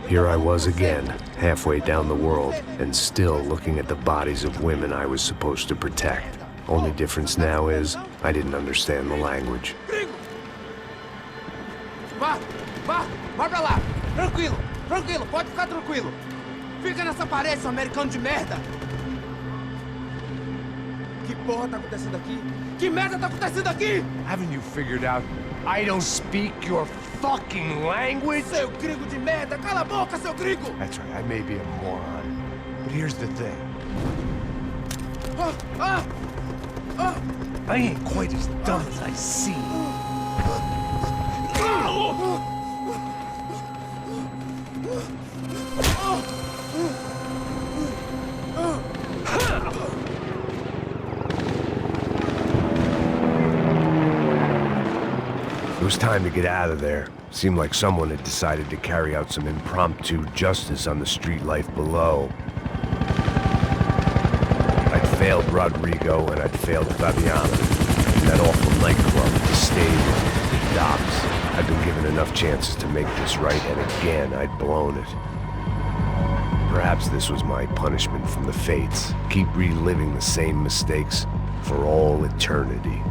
Here I was again, halfway down the world, and still looking at the bodies of women I was supposed to protect. Only difference now is, I didn't understand the language. Vai pra lá! Tranquilo, pode ficar tranquilo! Fica nessa parede, seu americano de merda! Que porra tá acontecendo aqui? Que merda tá acontecendo aqui? Haven't you figured out I don't speak your fucking language? Seu gringo de merda! Cala a boca, seu gringo! That's right, I may be a moron, but here's the thing. I ain't quite as dumb as I seem. It was time to get out of there. Seemed like someone had decided to carry out some impromptu justice on the street life below. I'd failed Rodrigo and I'd failed Fabiana. That awful nightclub, the stadium, the docks. I'd been given enough chances to make this right, and again I'd blown it. Perhaps this was my punishment from the fates. Keep reliving the same mistakes for all eternity.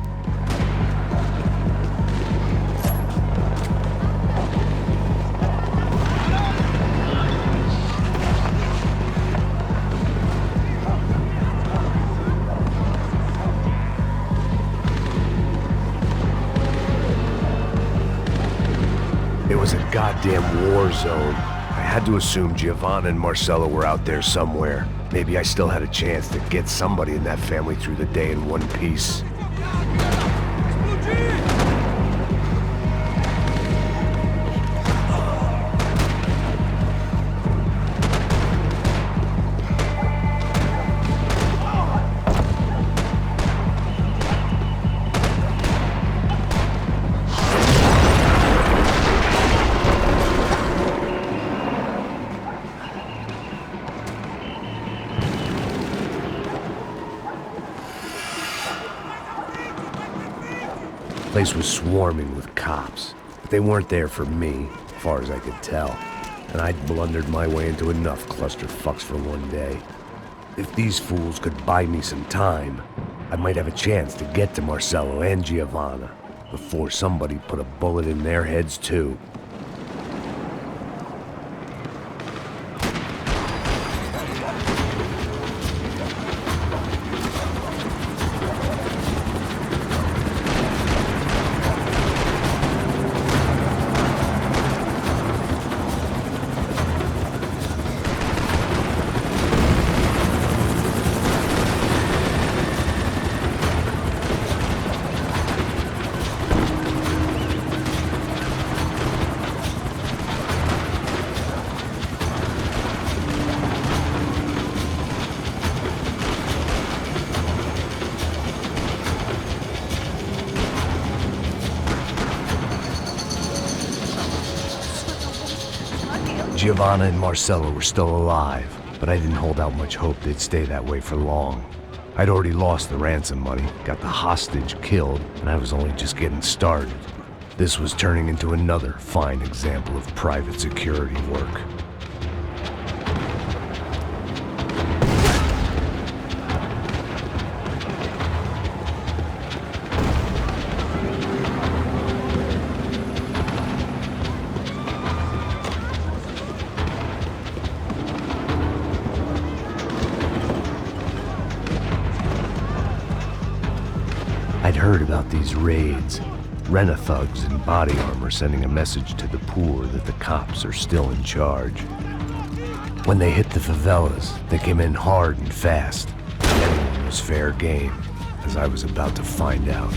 It was a goddamn war zone. I had to assume Giovanna and Marcelo were out there somewhere. Maybe I still had a chance to get somebody in that family through the day in one piece. The place was swarming with cops, but they weren't there for me, as far as I could tell, and I'd blundered my way into enough clusterfucks for one day. If these fools could buy me some time, I might have a chance to get to Marcelo and Giovanna before somebody put a bullet in their heads too. Giovanna and Marcelo were still alive, but I didn't hold out much hope they'd stay that way for long. I'd already lost the ransom money, got the hostage killed, and I was only just getting started. This was turning into another fine example of private security work. I'd heard about these raids, rent-a-thugs in body armor sending a message to the poor that the cops are still in charge. When they hit the favelas, they came in hard and fast. Anyone was fair game, as I was about to find out.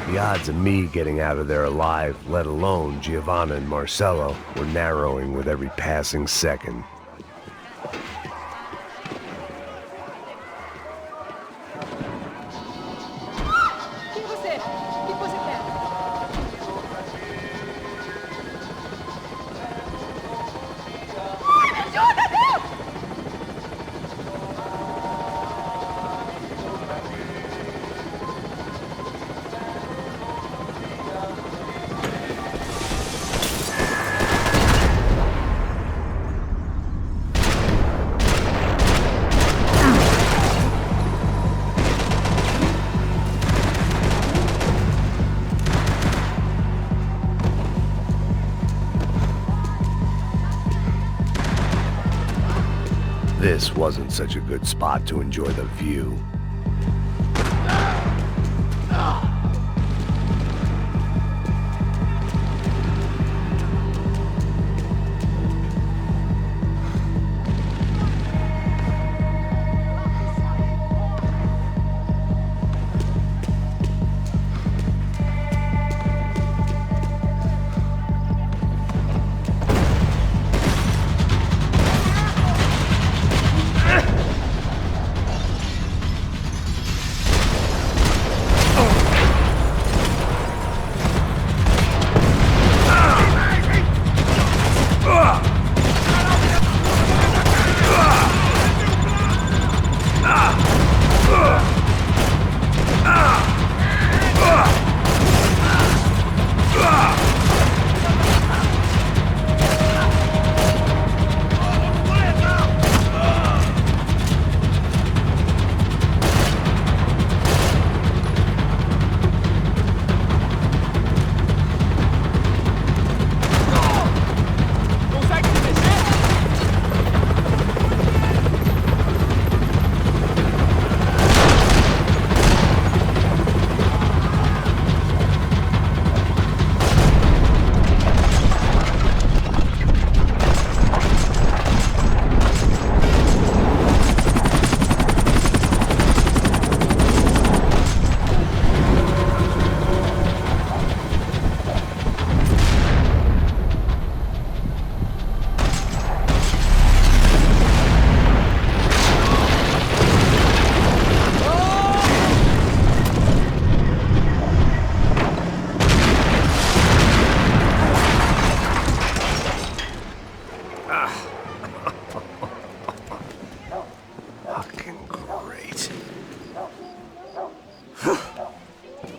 The odds of me getting out of there alive, let alone Giovanna and Marcelo, were narrowing with every passing second. This wasn't such a good spot to enjoy the view.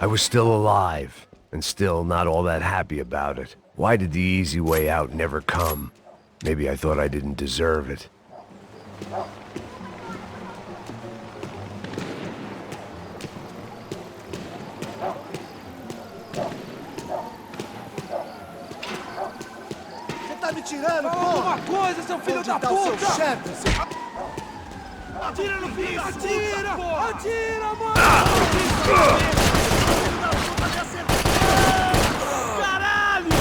I was still alive, and still not all that happy about it. Why did the easy way out never come? Maybe I thought I didn't deserve it. Você tá me tirando, Fala alguma coisa, seu filho da puta! Seu chefe, seu... Atira no filho da puta! Atira! Atira, mano! Caralho!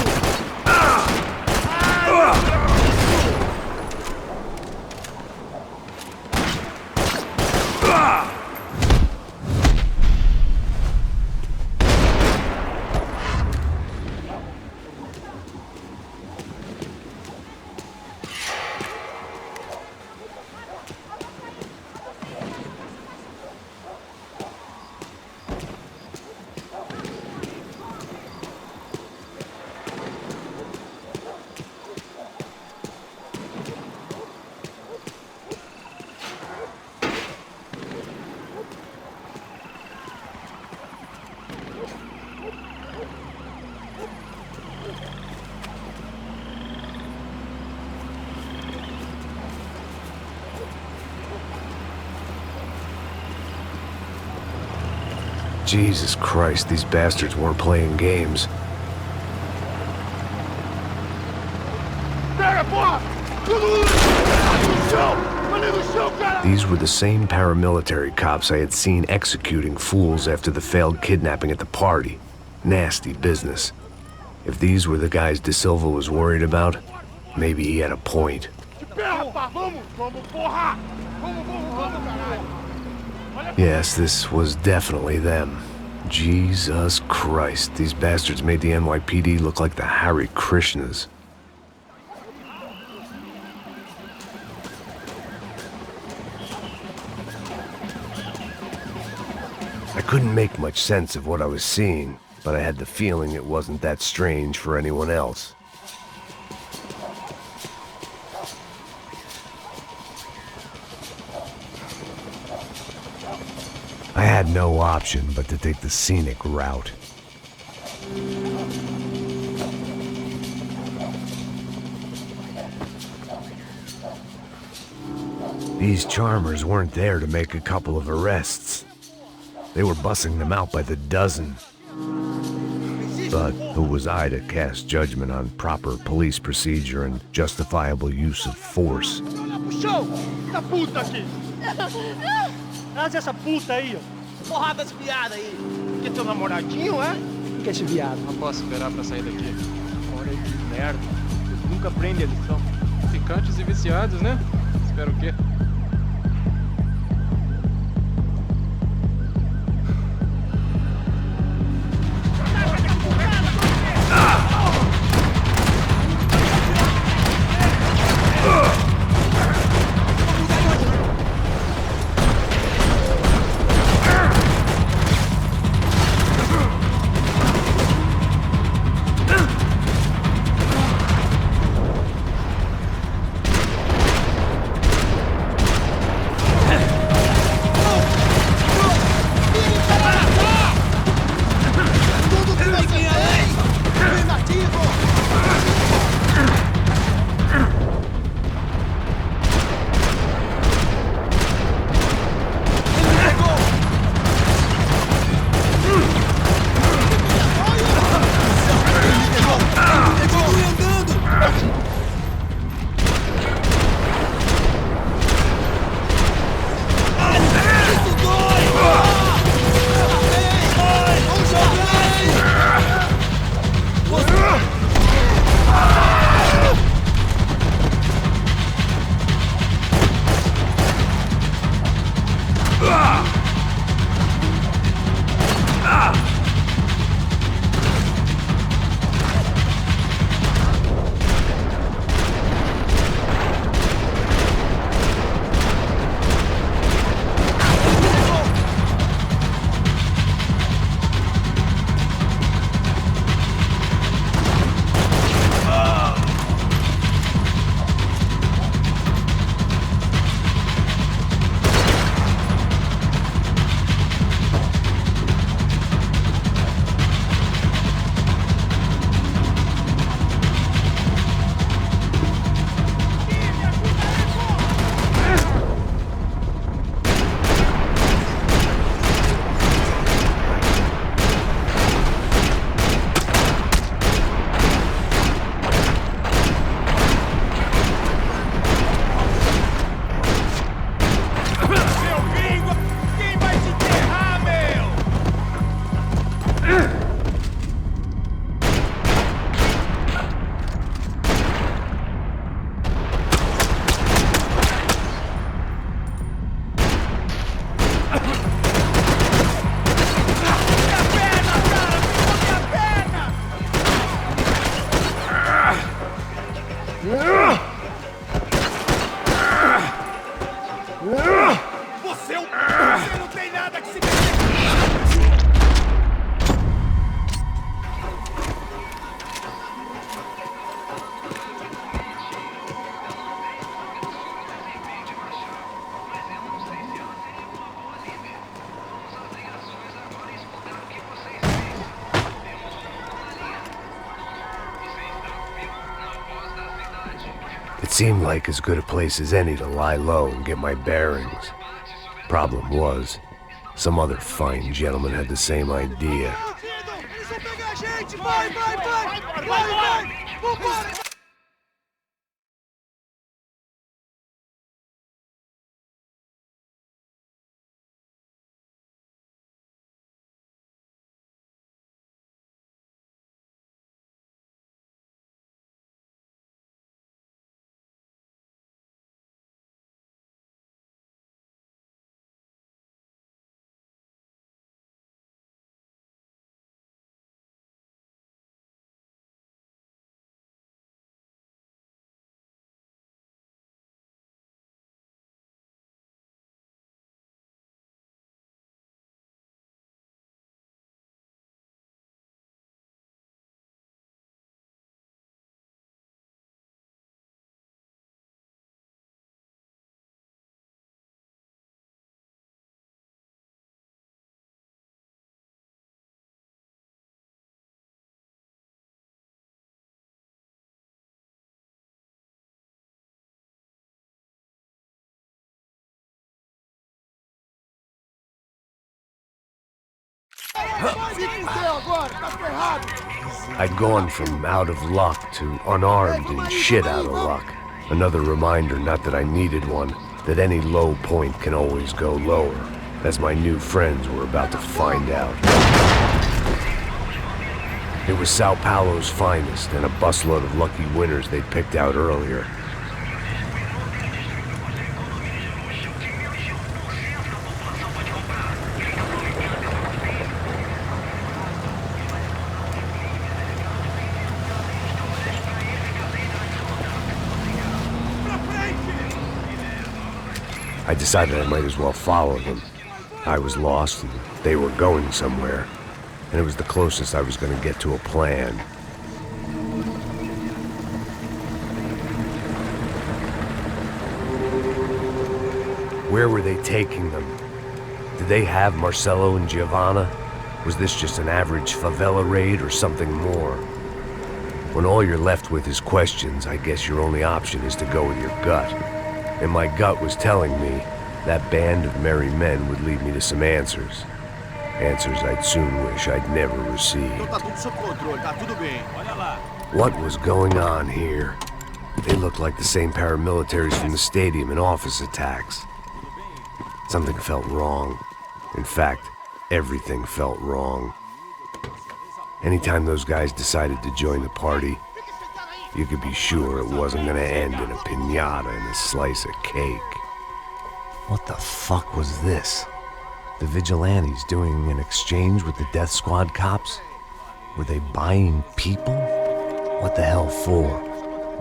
Jesus Christ, these bastards weren't playing games. These were the same paramilitary cops I had seen executing fools after the failed kidnapping at the party. Nasty business. If these were the guys De Silva was worried about, maybe he had a point. Yes, this was definitely them. Jesus Christ, these bastards made the NYPD look like the Hare Krishnas. I couldn't make much sense of what I was seeing, but I had the feeling it wasn't that strange for anyone else. I had no option but to take the scenic route. These charmers weren't there to make a couple of arrests. They were bussing them out by the dozen. But who was I to cast judgment on proper police procedure and justifiable use of force? Traz essa puta aí, ó. Porrada esse viado aí. Que é teu namoradinho, é? O que é esse viado? Não posso esperar pra sair daqui. Olha que merda. Eles nunca aprendem a lição. Ficantes e viciados, né? Espero o quê? Você não tem nada que se... It seemed like as good a place as any to lie low and get my bearings. Problem was, some other fine gentleman had the same idea. I'd gone from out of luck to unarmed and shit out of luck. Another reminder, not that I needed one, that any low point can always go lower, as my new friends were about to find out. It was Sao Paulo's finest and a busload of lucky winners they'd picked out earlier. I decided I might as well follow them. I was lost and they were going somewhere, and it was the closest I was going to get to a plan. Where were they taking them? Did they have Marcelo and Giovanna? Was this just an average favela raid or something more? When all you're left with is questions, I guess your only option is to go with your gut. And my gut was telling me that band of merry men would lead me to some answers. Answers I'd soon wish I'd never received. What was going on here? They looked like the same paramilitaries from the stadium in office attacks. Something felt wrong. In fact, everything felt wrong. Anytime those guys decided to join the party, you could be sure it wasn't gonna end in a piñata and a slice of cake. What the fuck was this? The vigilantes doing an exchange with the death squad cops? Were they buying people? What the hell for?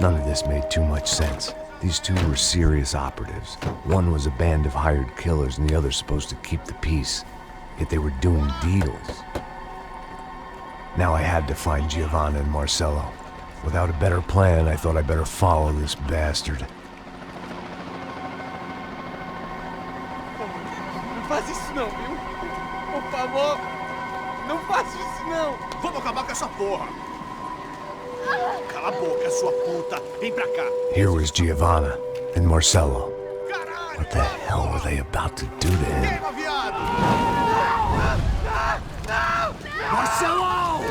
None of this made too much sense. These two were serious operatives. One was a band of hired killers and the other supposed to keep the peace. Yet they were doing deals. Now I had to find Giovanna and Marcelo. Without a better plan, I thought I'd better follow this bastard. Não faz isso não, viu? Por favor, não faça isso não. Vamos acabar com essa porra. Cala a boca, sua puta. Vem pra cá. Here was Giovanna and Marcelo. What the hell were they about to do to him? Marcelo!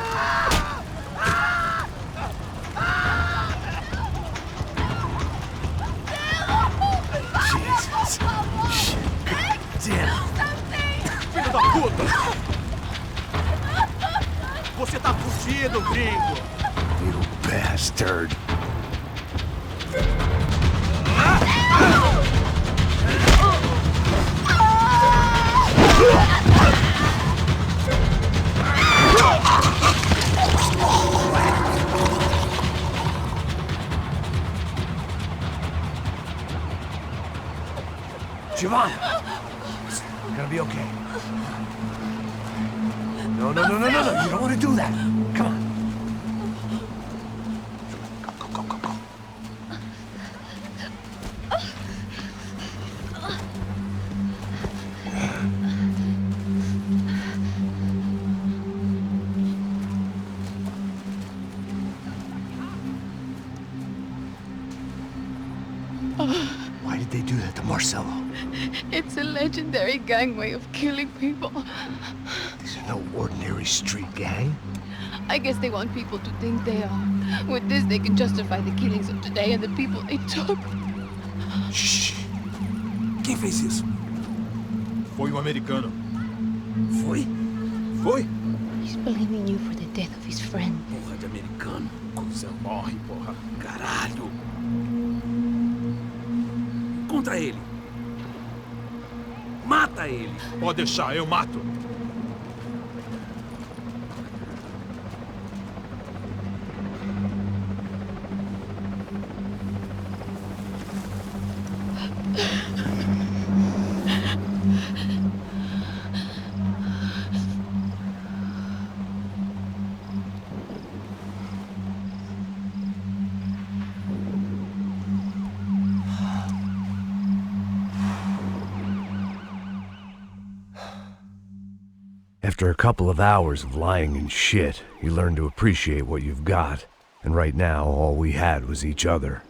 Jesus. Shit. Damn. Filho da puta! Você tá fugido, gringo! You bastard. Giovanna! You're gonna be okay. No. You don't want to do that. Come on. Go. Why did they do that to Marcelo? It's a legendary gang way of killing people. These are no ordinary street gang. I guess they want people to think they are. With this, they can justify the killings of today and the people they took. Shh. Quem fez isso? Foi americano. Foi? He's blaming you for the death of his friend. Porra de americano. Você morre, porra. Caralho. Contra ele. Mata ele. Pode deixar, eu mato. After a couple of hours of lying and shit, you learn to appreciate what you've got. And right now, all we had was each other.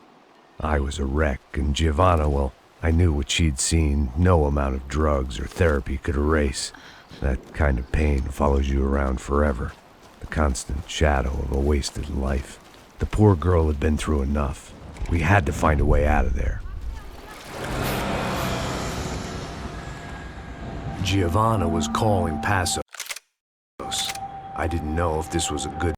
I was a wreck, and Giovanna, well, I knew what she'd seen no amount of drugs or therapy could erase. That kind of pain follows you around forever. The constant shadow of a wasted life. The poor girl had been through enough. We had to find a way out of there. Giovanna was calling Passos. I didn't know if this was a good